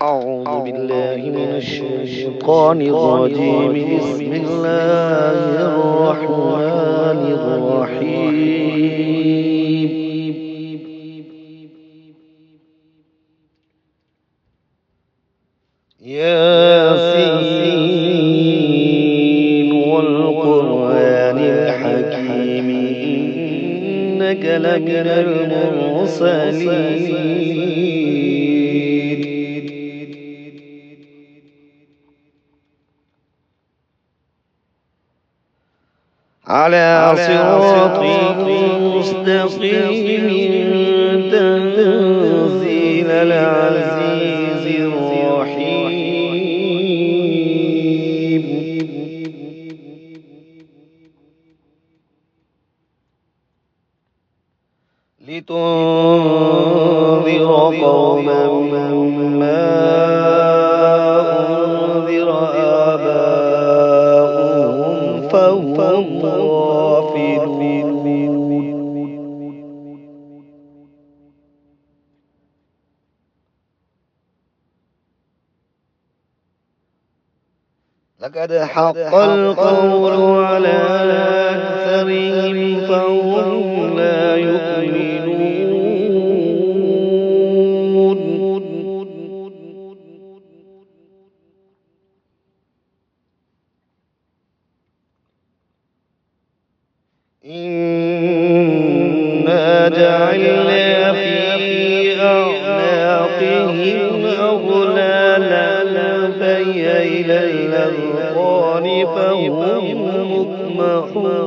أعوذ بالله من الشيطان الرجيم. بسم الله الرحمن الرحيم. ياسين والقرآن الحكيم إنك لمن المرسلين على صراط مستقيم تنزيل العزيز الرحيم. لتنذر قوما ما أنذر آباؤهم فهم غافلون. لقد حق القول على أكثرهم فهم لا يؤمنون. إنا جعلنا في أعناقهم أغلالا فهي إلى الأذقان فهم مقمحون.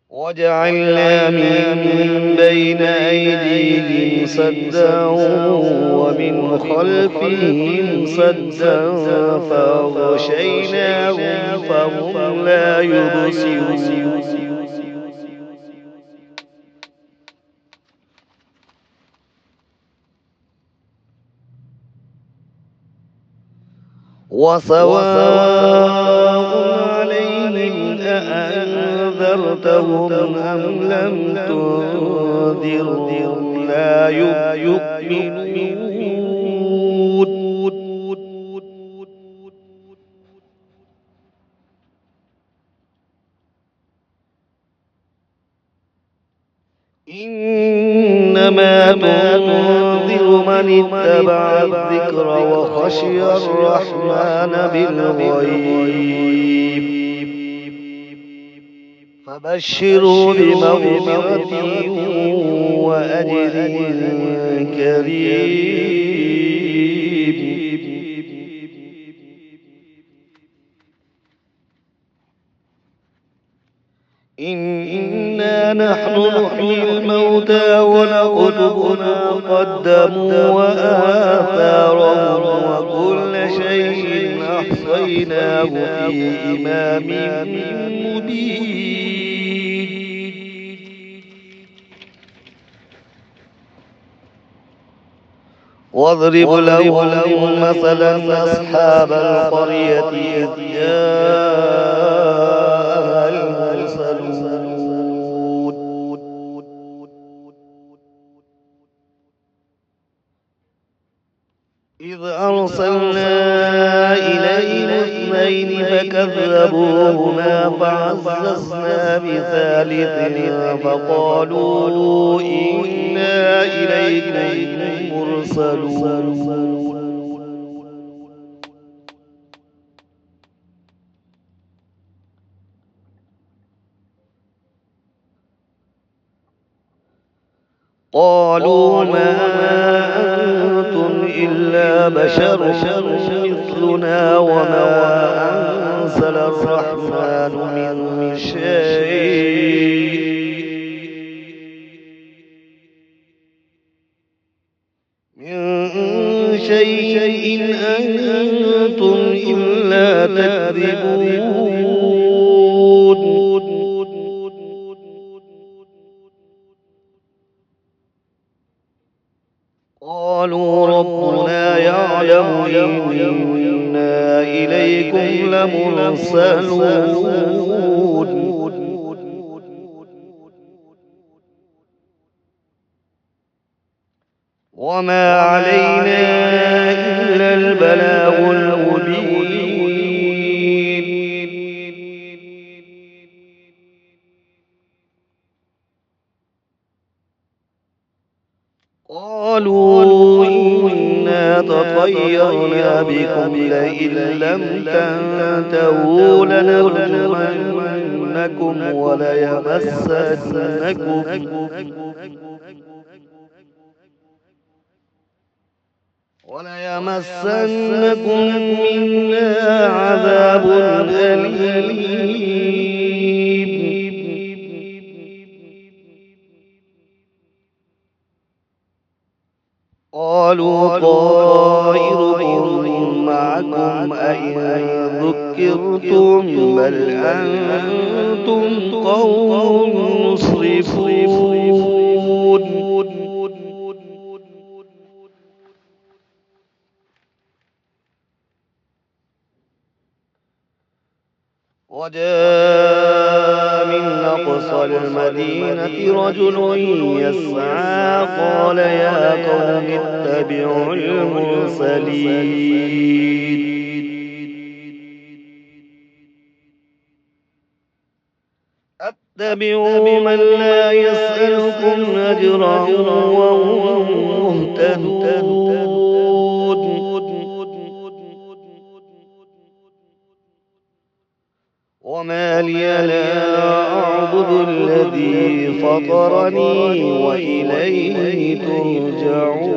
وجعلنا من بين أيديهم سدا ومن خلفهم سدا فأغشيناهم فهم لا يبصرون. وسواء عليهم أأنذرتهم أم لم تنذرهم لا يؤمنون. إنما تنذر من اتبع الذكر وخشي الرحمن بالغيب فبشروا بمغفرة وأجر كريم. إنا نحن نحيي الموتى ونكتب ما قدموا وآثارهم وكل شيء أحصيناه في إمام مبين. واضرب لهم مثلا أصحاب القرية إذ جاءها المرسلون إذ أرسلنا إليهم اثنين فكذبوهما فعززنا بثالث فقالوا إنا إليكم مرسلون. قالوا ما أنتم إلا بشر مثلنا وما أنزل الرحمن من شيء أنتم إلا تكذبون. قالوا ربنا يعلم إنا إليكم إليكم لمرسلون وما علينا إلا البلاغ المبين قالوا إنا تطيرنا بكم لئن لم تنتهوا لنرجمنكم وليمسنكم منا عذاب أليم. قالوا طائركم معكم أئن ذكرتم بل أنتم قوم مسرفون. وجاء من أقصى المدينة رجل يسعى قال يا قوم اتبعوا المرسلين اتبعوا من لا يسألكم أجرا وهم مهتدون. وما لي لا أعبد الذي فطرني وإليه ترجعون.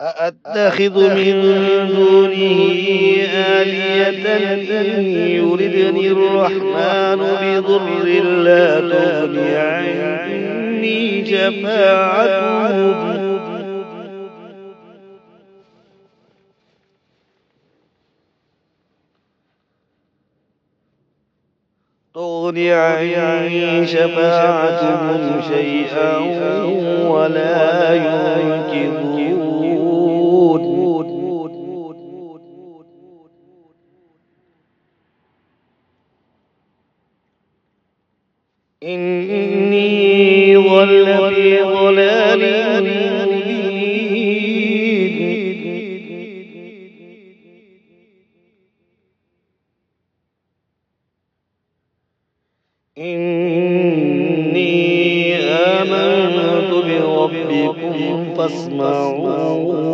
أأتخذ من دونه آلية إن يردني الرحمن بضر لا تغني عني شفاعتهم شيئا ولا ينقذون. إني ضل في ضلال مبين. إني آمنت بربكم فاسمعون.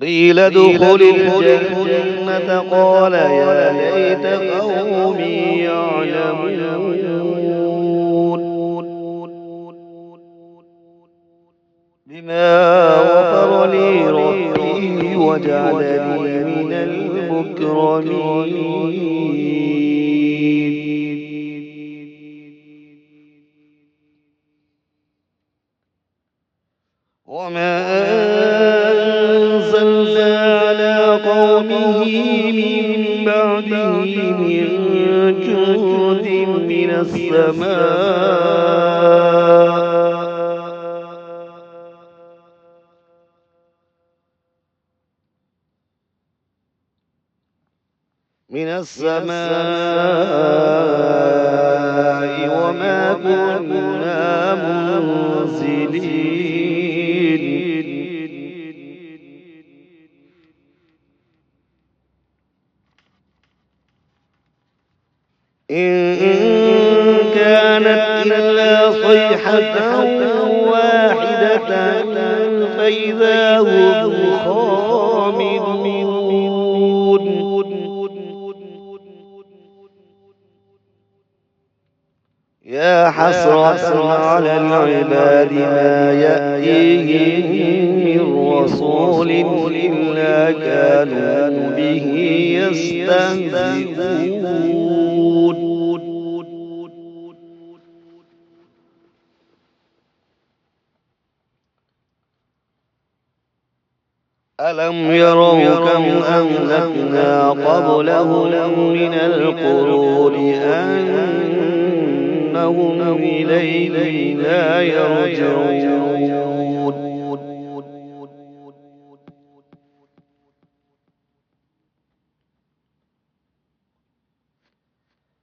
قيل ادخل الجنة قال يا ليت قومي يعلمون بما غفر لي ربي وجعلني من المكرمين. وما أنزلنا على قومه من بعده من جند من السماء وما كنا منزلين. إن كانت إلا صيحة واحدة فإذا هم خامدون. يا حسرة على العباد ما يأتيهم من رسول إلا كانوا به يستهزئون. ألم يروا كم أهلكنا قبلهم من القرون أنهم إليهم لا يرجعون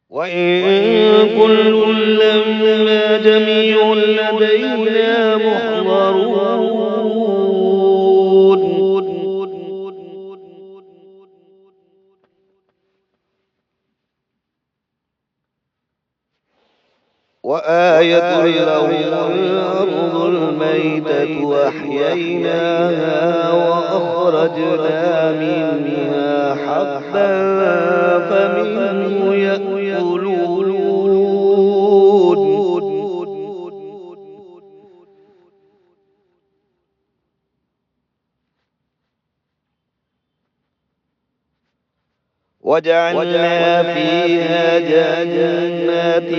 وإن كل لما جميع لدينا محضرون وآية لهم الأرض الميتة وأحييناها وأخرجنا منها حبا فمنه يأكلون وجعلنا فيها جنات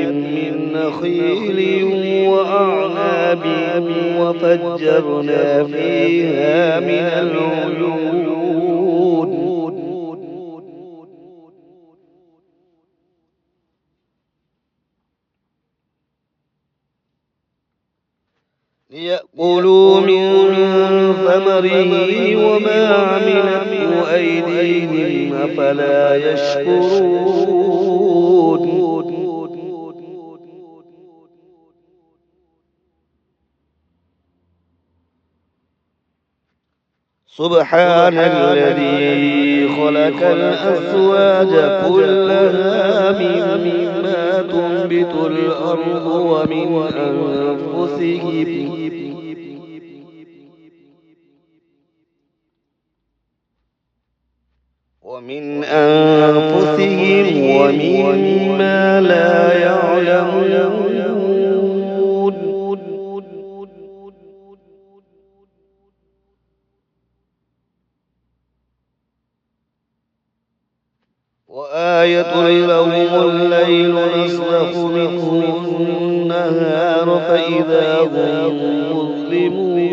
من نخيل وأعناب وفجرنا فيها من العيون ليأكلوا من ثمره وما عملته أيديهم أفلا يشكرون سبحان الذي خلق الأزواج كلها مما تنبت الأرض ومن أنفسهم ومما لا يعلمون وآية لهم الليل نسلخ منه النهار فإذا هم مظلمون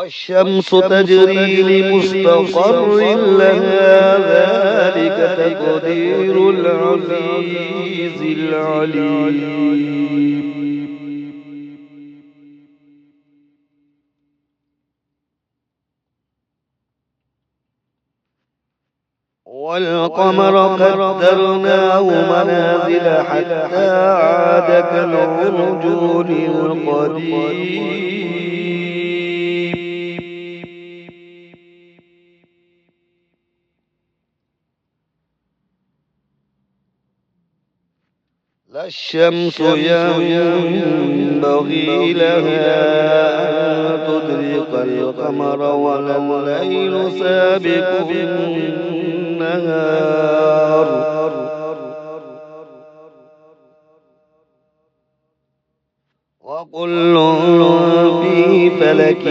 والشمس تجري لمستقر لها ذلك تقدير العزيز العليم والقمر قدرناه منازل حتى عاد كالعرجون القديم لا الشمس ينبغي لها أن تدرك القمر ولا الليل سابق النهار وكل في فلك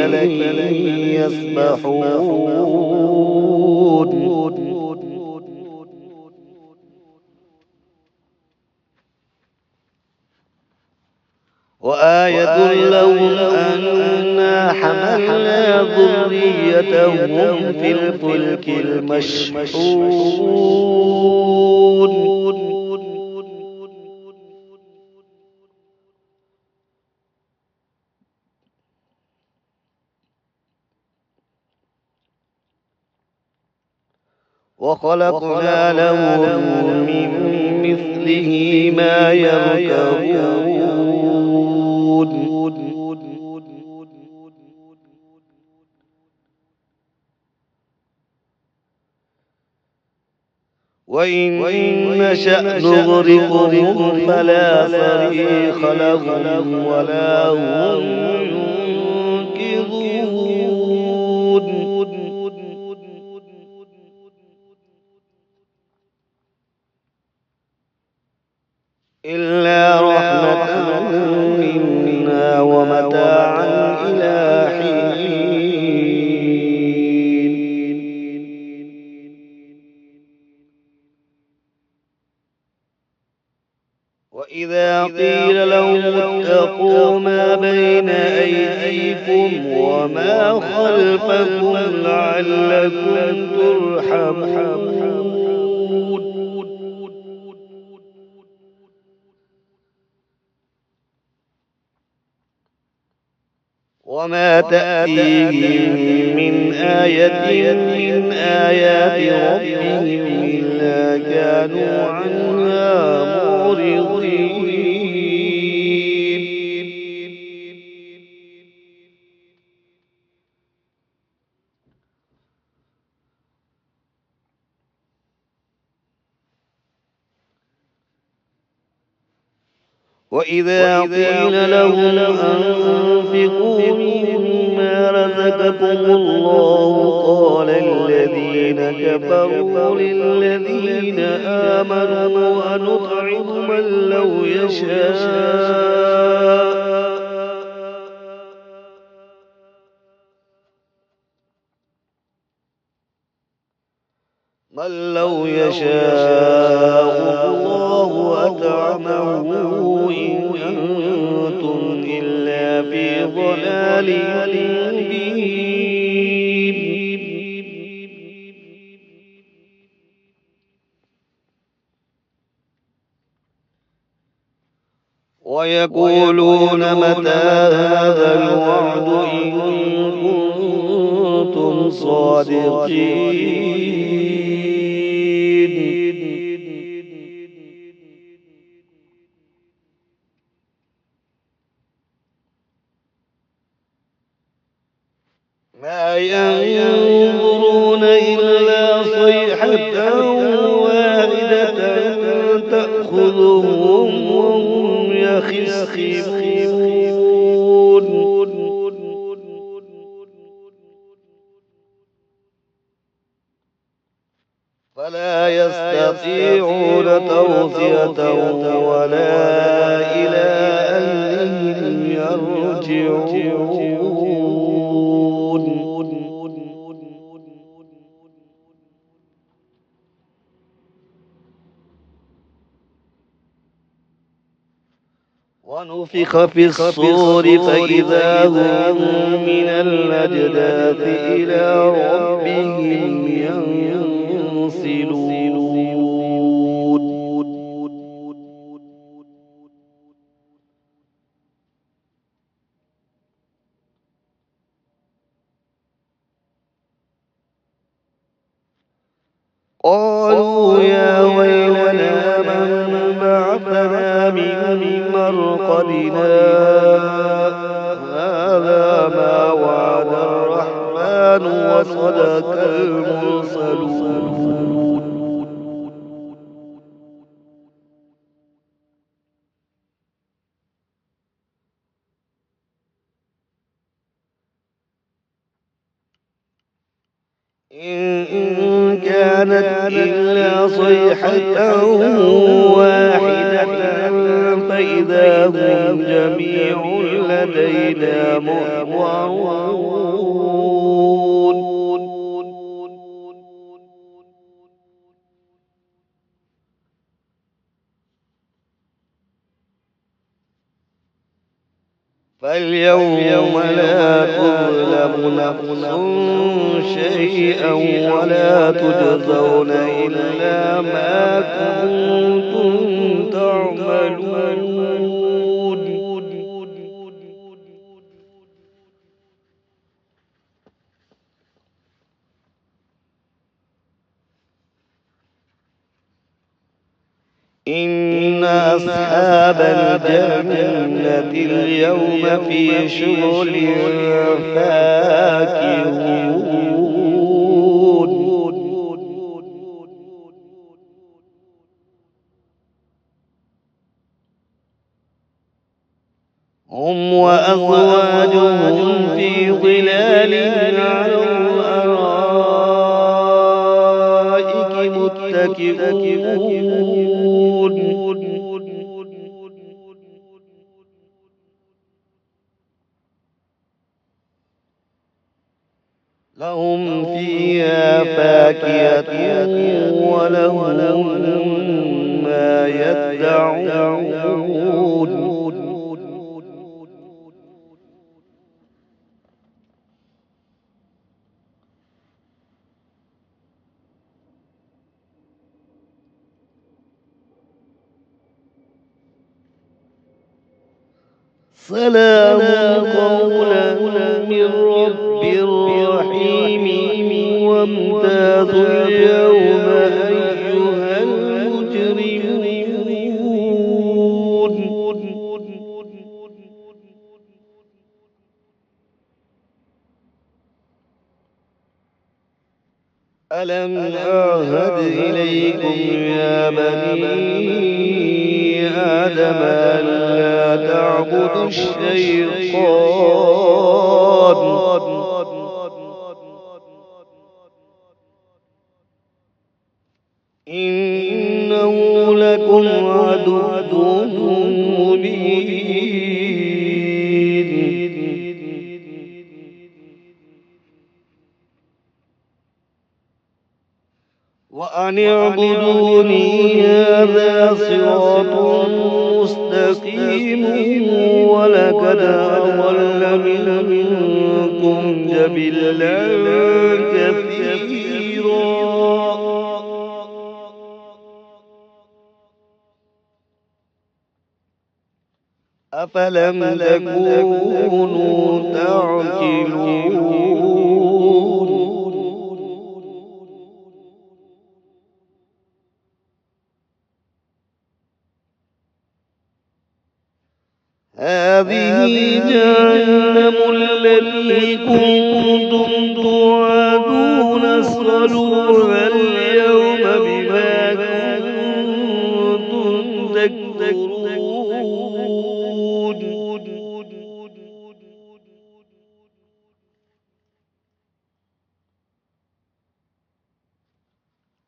يسبحون وآية لهم أنا حملنا ذريتهم في الفلك المشحون وخلقنا لهم من مثله ما يركبون وإن نشأ نغرقهم فلا صريخ لهم ولا هم ينقذون إلا رحمة منا ومتاعا إلى حين وإذا وإذا قيل لهم اتقوا ما بين أيديكم وما خلفكم لعلكم ترحمون وما تأتيهم من آية من آيات ربهم إلا كانوا عنها معرضين وإذا قيل لهم أنفقوا مما رزقكم الله قال الذين كفروا للذين آمنوا أنطعم من لو يشاء الله أطعمه إن أنتم إلا في ضلال مبين ويقولون متى هذا الوعد إن كنتم صادقين ما ينظرون إلا صيحة واحدة تأخذهم وهم يخصمون فلا يستطيعون توصية ولا إلى أهلهم يرجعون ونفخ في الصور فإذا هم من الأجداث إلى ربهم ينسلون قالوا يا ويلنا من بعثنا من مرقدنا هذا ما وعد الرحمن وصدق المرسلون إن كانت إلا صيحة واحدة فإذا هم جميع لدينا محضرون فاليوم لا تظلم نفس شيئا ولا تجزون إلا ما كنتم تعملون إن أصحاب الجنة اليوم في شغل فاكهون هم وأزواجهم في ظلال على الأرائك متكئون لهم فيها فاكهة ولهم ما يدعون سلام قولا من رب رحيم وامتازوا اليوم أيها المجرمون ألم أعهد إليكم يا بني آدم ألا تعبدوا الشيطان إنه لكم عدو مبين وأن اعبدوني هذا صراط مستقيم ولقد أضل منكم جبلا كثيرا أفلم تكونوا تعقلون هذه جهنم التي كنتم توعدون اصلوها اليوم بما كنتم تكفرون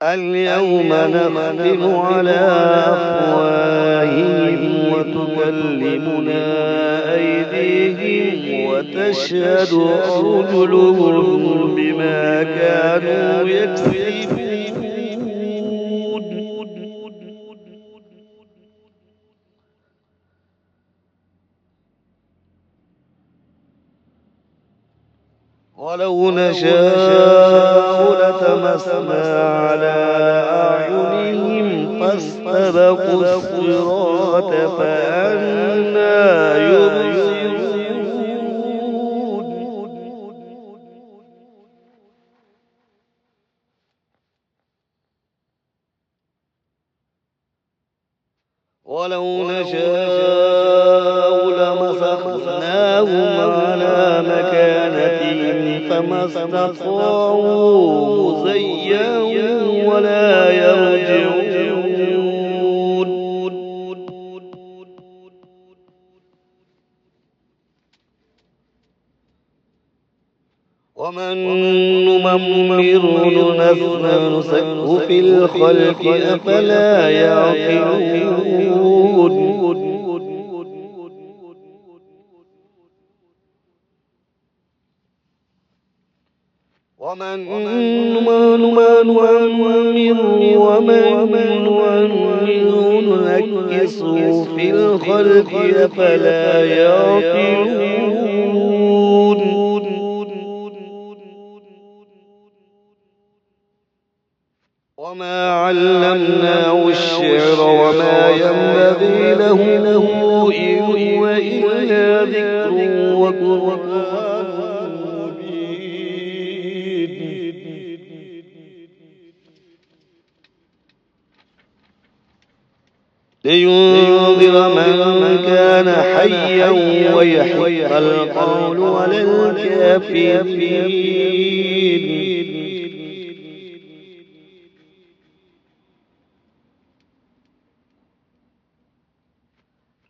اليوم نختم على أفواههم وتكلمنا أيديهم وتشهد أرجلهم بما كانوا يكسبون ولو نشاء لتمسنا على أعينهم فاستبقوا الصراط فأنى يبصرون ولو نشاء لمسخناهم على مكانتهم فما استطاعوا مزيا ولا يرجعون ومن نمرر ننسخه في الخلق أفلا يعقلون ومن ننكسه في الخلق أفلا يعقلون وما علمناه الشعر وما ينبغي له إن هو إلا ذكر وقرآن مبين لينذر من كان حيا ويحق القول على الكافرين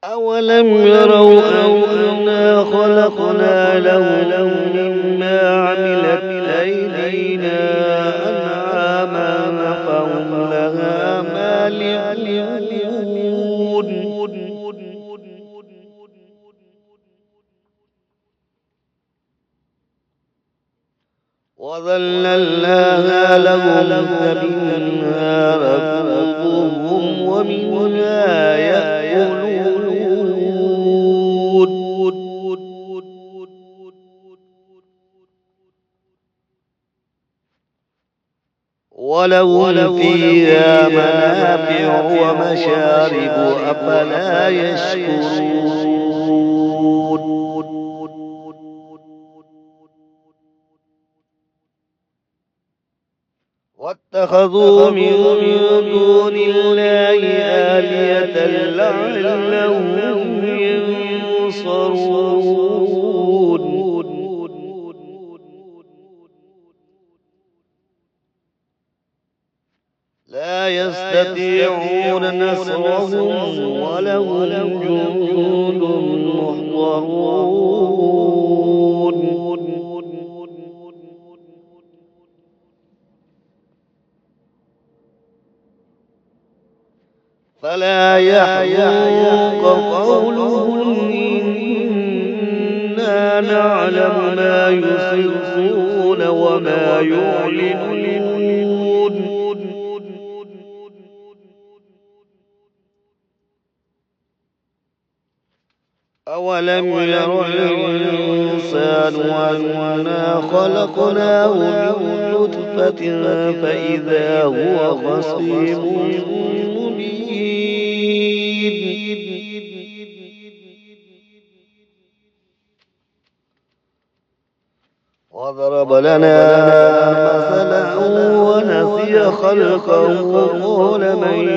أولم يروا أنا خلقنا لهم مما عملت أيدينا أنعاما فهم لها مالكون وظللناها لهم فمنها ركوبهم ومنها يأكلون ولهم فيها منافع ومشارب أفلا يشكرون اتخذوا من دون الله آلهة لعلهم ينصرون لا يستطيعون نصرهم ولهم جند محضرون فلا يحزنك قولهم إنا نعلم ما يسرون وما يعلنون أولم ير الإنسان أنا خلقناه من نطفة فإذا هو خصيم مبين وضرب لنا مثلا ونسي خلقه قال من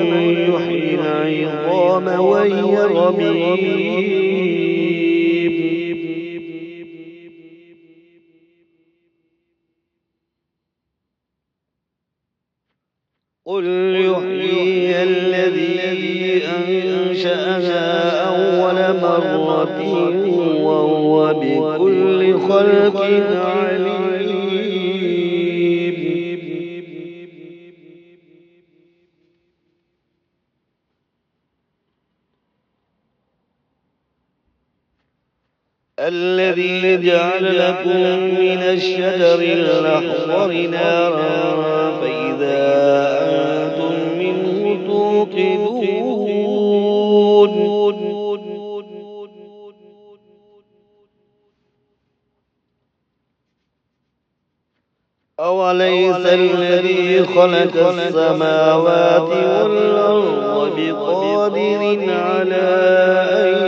يحيي العظام وهي رميم قل يحيي الذي أنشأها أول مرة وهو بكل خلق عليم الذي جعل لكم من الشجر الأخضر نارا فإذا أنتم منه توقدون أوليس الذي خلق السماوات والأرض بقادر على أن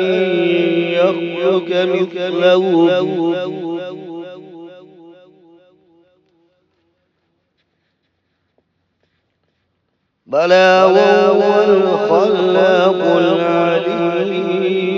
يخلق مثلهم بلى وهو الخلاق العليم